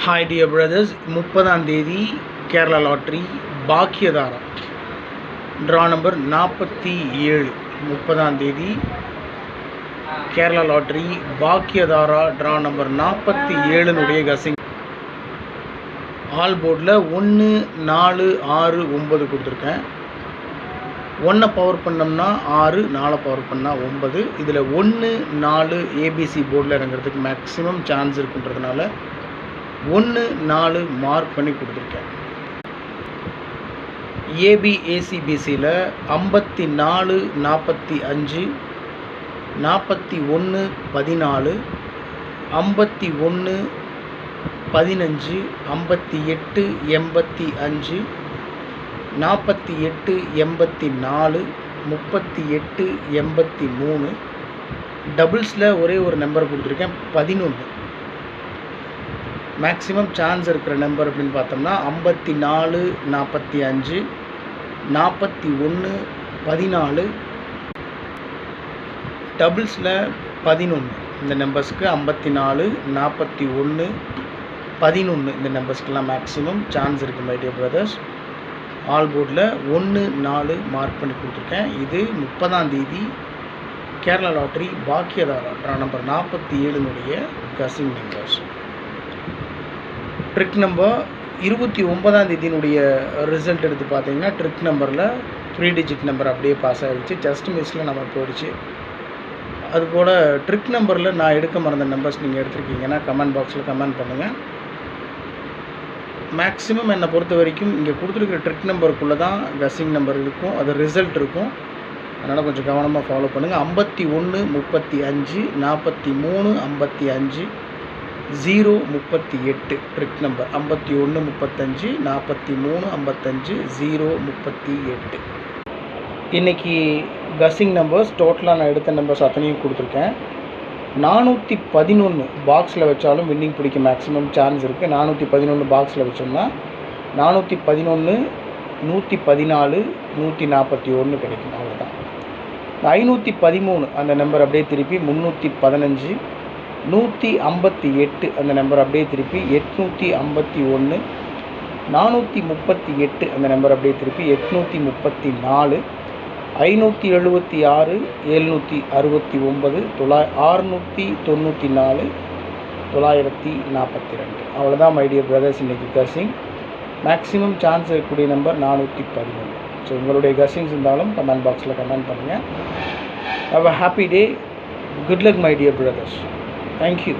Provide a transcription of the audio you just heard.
Hi dear brothers, 30ஆம் தேதி Kerala lottery Bhagyathara draw number 47. 30ஆம் தேதி Kerala lottery Bhagyathara draw number 47 guessing all போர்டில் 1 4 6 9 கொடுத்துருக்கேன். 1 பவர் பண்ணோம்னா 6, 4 பவர் பண்ணால் 9. இதில் 1 4 ஏபிசி போர்டில் இறங்குறதுக்கு மேக்ஸிமம் சான்ஸ் இருக்குன்றதுனால 1 4 மார்க் பண்ணி கொடுத்துருக்கேன். ஏபிஏசிபிசியில் 54 45 41 14 51 15 58 85 48 84 38 83 டபுள்ஸில் ஒரே ஒரு நம்பர் கொடுத்துருக்கேன் 11. மேக்ஸிமம் சான்ஸ் இருக்கிற நம்பர் அப்படின்னு பார்த்தோம்னா 54 45 41 14 டபுள்ஸில் 11. இந்த நம்பர்ஸ்க்கு 54 41 11 இந்த நம்பர்ஸ்க்கெலாம் மேக்ஸிமம் சான்ஸ் இருக்குது மை டியர் பிரதர்ஸ். ஆல் போர்டில் 1 4 மார்க் பண்ணி கொடுத்துருக்கேன். இது 30ஆம் தேதி Kerala lottery Bhagyathara draw number 47 guessing numbers. Trick number 29ஆம் தேதியினுடைய ரிசல்ட் எடுத்து பார்த்தீங்கன்னா ட்ரிக் நம்பரில் 3 டிஜிட் நம்பர் அப்படியே பாஸ் ஆகிடுச்சு. ஜஸ்ட் மிஸ்ஸில் நம்ம போயிடுச்சு. அதுபோல் ட்ரிக் நம்பரில் நான் எடுக்க மறந்த நம்பர்ஸ் நீங்கள் எடுத்துருக்கீங்கன்னா கமெண்ட் பாக்ஸில் கமெண்ட் பண்ணுங்கள். மேக்ஸிமம் என்னை பொறுத்த வரைக்கும் இங்கே கொடுத்துருக்கிற ட்ரிக் நம்பருக்குள்ளே தான் கசிங் நம்பர் இருக்கும், அது ரிசல்ட் இருக்கும். அதனால் கொஞ்சம் கவனமாக ஃபாலோ பண்ணுங்கள். 51 35 43 55 0 38 ட்ரிக் நம்பர் 51 35 43 55 0 38. இன்றைக்கி கசிங் நம்பர்ஸ் டோட்டலாக நான் எடுத்த நம்பர்ஸ் அத்தனையும் கொடுத்துருக்கேன். 411 பாக்ஸில் வச்சாலும் வின்னிங் பிடிக்க மேக்ஸிமம் சான்ஸ் இருக்குது. 411 பாக்ஸில் வச்சோம்னா 411 114 141 கிடைக்கும். அவ்வளோதான். 513 அந்த நம்பர் அப்படியே திருப்பி 315 158 அந்த நம்பர் அப்படியே திருப்பி 851 438 அந்த நம்பர் அப்படியே திருப்பி 834 576 769 694 942. அவ்வளோதான் மை டியர் பிரதர்ஸ். இன்றைக்கி கசிங் மேக்ஸிமம் சான்ஸ் இருக்கக்கூடிய நம்பர் 413. ஸோ உங்களுடைய கசிங்ஸ் இருந்தாலும் கமெண்ட் பாக்ஸில் கமெண்ட் பண்ணுங்கள். Have a happy day. Good luck my dear brothers. Thank you.